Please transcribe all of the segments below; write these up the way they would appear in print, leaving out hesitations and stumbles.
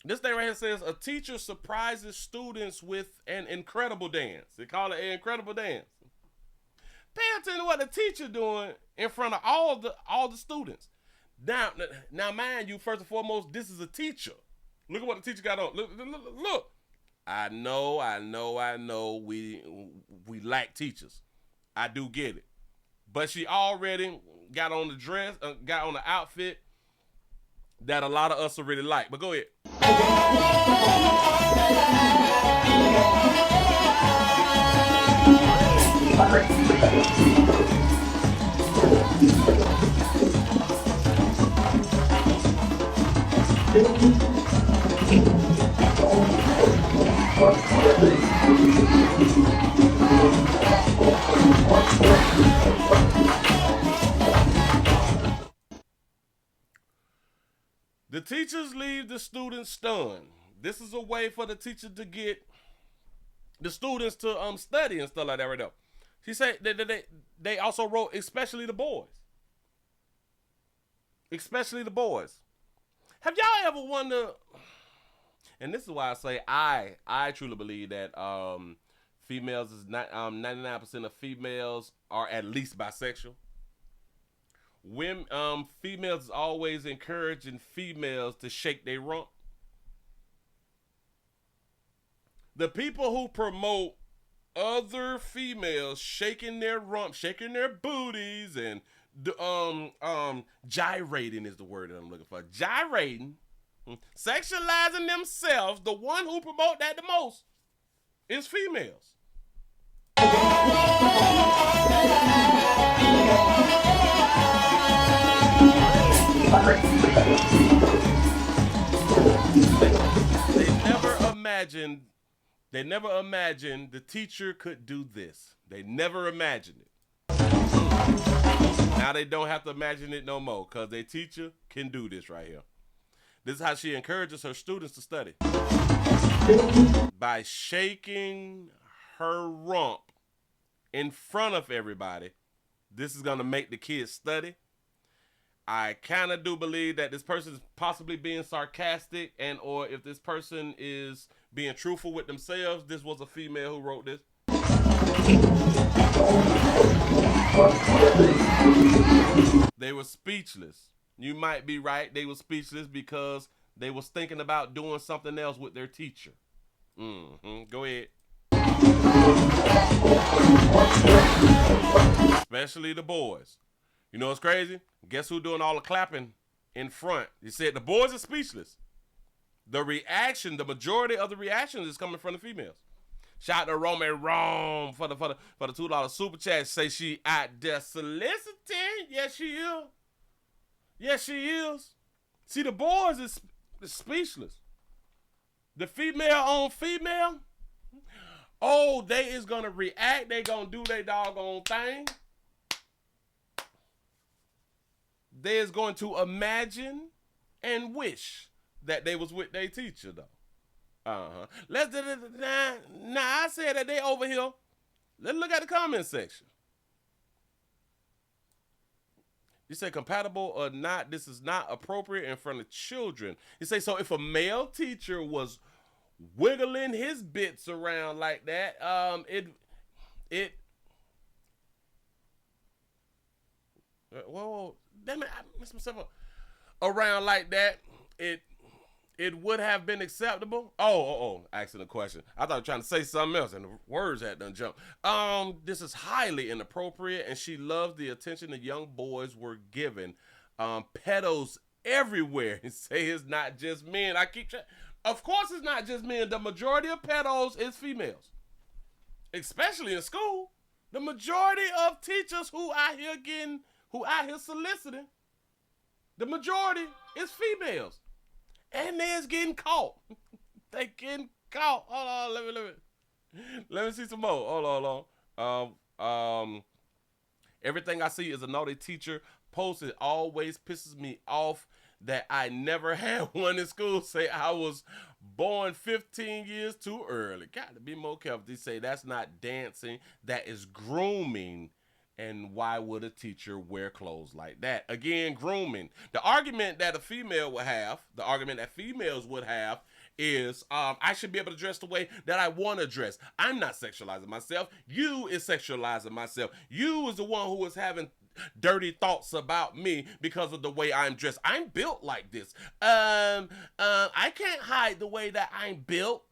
This thing right here says a teacher surprises students with an incredible dance. They call it an incredible dance. Pay attention to what the teacher doing in front of all the students. Now, mind you, first and foremost, this is a teacher. Look at what the teacher got on. Look. I know. We lack teachers. I do get it, but she already got on the dress, got on the outfit that a lot of us will really like. But go ahead. The teachers leave the students stunned. This is a way for the teacher to get the students to study and stuff like that right now. She said they also wrote, especially the boys. Especially the boys. Have y'all ever wondered, and this is why I say I truly believe that females is not 99% of females are at least bisexual. Women, females is always encouraging females to shake their rump. The people who promote other females shaking their rump, shaking their booties, and gyrating is the word that I'm looking for. Gyrating, sexualizing themselves. The one who promote that the most is females. They never imagined the teacher could do this. They never imagined it. Now they don't have to imagine it no more because their teacher can do this right here. This is how she encourages her students to study. By shaking her rump in front of everybody. This is going to make the kids study. I kind of do believe that this person is possibly being sarcastic, and or if this person is being truthful with themselves, this was a female who wrote this. They were speechless. You might be right. They were speechless because they was thinking about doing something else with their teacher. Go ahead. Especially the boys. You know what's crazy? Guess who doing all the clapping in front? He said the boys are speechless. The majority of the reaction is coming from the females. Shout out to Roman Rome for the $2 super chat. Say she out there soliciting. Yes, she is. Yes, she is. See, the boys is speechless. The female on female, oh, they is gonna react. They gonna do their doggone thing. They is going to imagine and wish that they was with their teacher though. Let's now I said that they over here. Let's look at the comment section. You say compatible or not, this is not appropriate in front of children. You say, so if a male teacher was wiggling his bits around like that, whoa, damn it, I messed myself up. Around like that, it would have been acceptable. Asking a question. I thought I was trying to say something else and the words had done jump. This is highly inappropriate and she loves the attention the young boys were given. Pedos everywhere. And say it's not just men. Of course it's not just men. The majority of pedos is females. Especially in school. The majority of teachers who out here soliciting, the majority is females. And they're getting caught. They getting caught. Hold on, let me see some more. Hold on. Everything I see is a naughty teacher post. It always pisses me off that I never had one in school say I was born 15 years too early. Got to be more careful. They say that's not dancing. That is grooming And why would a teacher wear clothes like that? Again, grooming. The argument that a female would have, the argument that females would have is I should be able to dress the way that I want to dress. I'm not sexualizing myself. You is sexualizing myself. You is the one who is having dirty thoughts about me because of the way I'm dressed. I'm built like this. I can't hide the way that I'm built.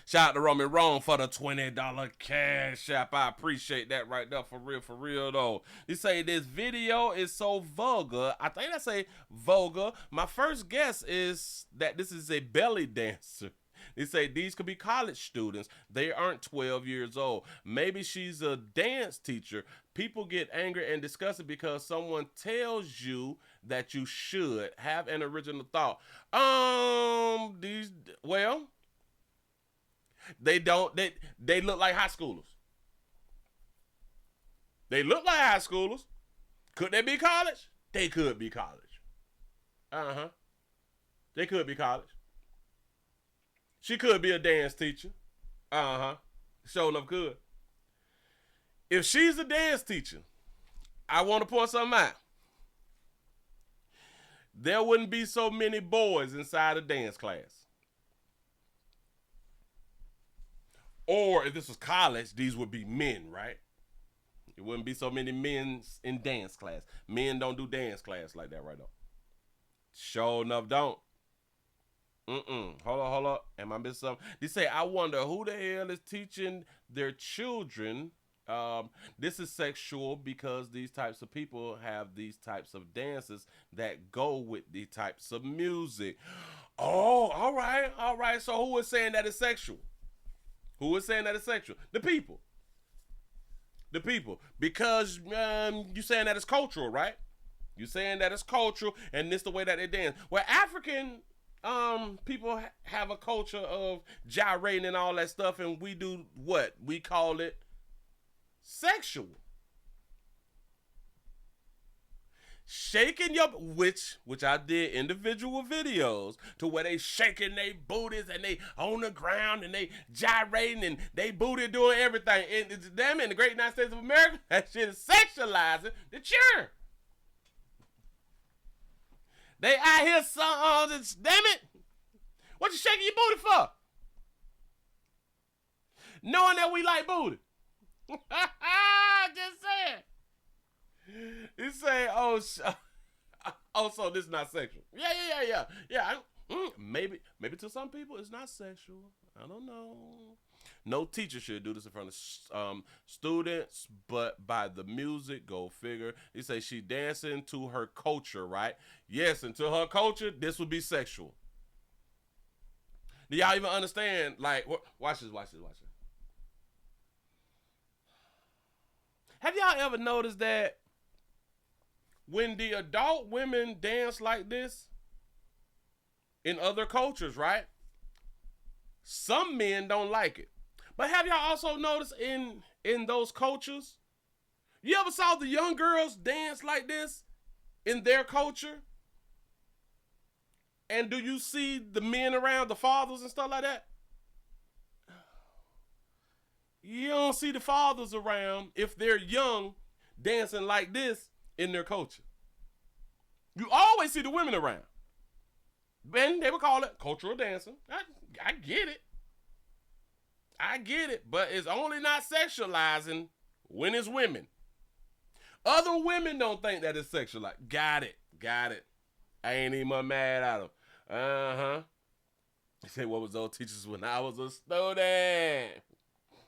Shout out to Roman Rome for the $20 cash app. I appreciate that right there, for real though. They say this video is so vulgar. I think I say vulgar. My first guess is that this is a belly dancer. They say these could be college students. They aren't 12 years old. Maybe she's a dance teacher. People get angry and disgusted because someone tells you that you should have an original thought. They don't. They look like high schoolers. They look like high schoolers. Could they be college? They could be college. They could be college. She could be a dance teacher. Sure enough could. If she's a dance teacher, I want to point something out. There wouldn't be so many boys inside a dance class. Or if this was college, these would be men, right? It wouldn't be so many men in dance class. Men don't do dance class like that right now. Sure enough, don't. Hold up. Am I missing something? They say, I wonder who the hell is teaching their children. This is sexual because these types of people have these types of dances that go with these types of music. Oh, all right. So who is saying that it's sexual? Who is saying that it's sexual? The people. Because you saying that it's cultural, right? You saying that it's cultural and this the way that they dance. Well, African people have a culture of gyrating and all that stuff, and we do what? We call it sexual. Shaking your, which I did individual videos to where they shaking their booties and they on the ground and they gyrating and they booty doing everything. And it's them in the great United States of America, that shit is sexualizing the children. They out here, damn it. What you shaking your booty for? Knowing that we like booty. Just saying. You say, so this is not sexual. Yeah. Maybe to some people it's not sexual. I don't know. No teacher should do this in front of students, but by the music, go figure. They say she dancing to her culture, right? Yes, and to her culture, this would be sexual. Do y'all even understand? Like, watch this. Have y'all ever noticed that when the adult women dance like this in other cultures, right? Some men don't like it. But have y'all also noticed in those cultures, you ever saw the young girls dance like this in their culture? And do you see the men around, the fathers and stuff like that? You don't see the fathers around if they're young dancing like this in their culture. You always see the women around. Then they would call it cultural dancing. I get it, but it's only not sexualizing when it's women. Other women don't think that it's sexualized. Got it. I ain't even mad at them. They say, what was those teachers when I was a student?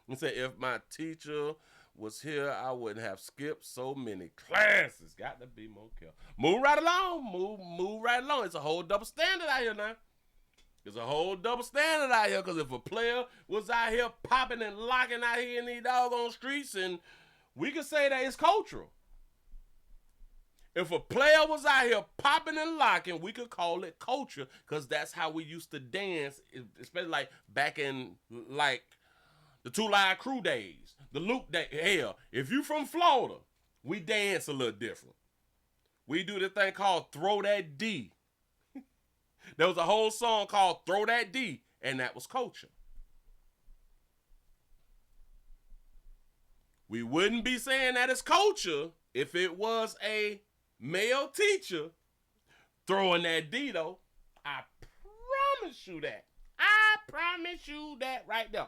He said, if my teacher was here, I wouldn't have skipped so many classes. Got to be more careful. Move right along. It's a whole double standard out here now. It's a whole double standard out here, because if a player was out here popping and locking out here in these doggone streets, and we could say that it's cultural. If a player was out here popping and locking, we could call it culture, because that's how we used to dance, especially like back in like the Two Live Crew days, the Luke day. Hell, if you from Florida, we dance a little different. We do this thing called Throw That D. There was a whole song called Throw That D, and that was culture. We wouldn't be saying that as culture if it was a male teacher throwing that Dito. I promise you that. I promise you that right there.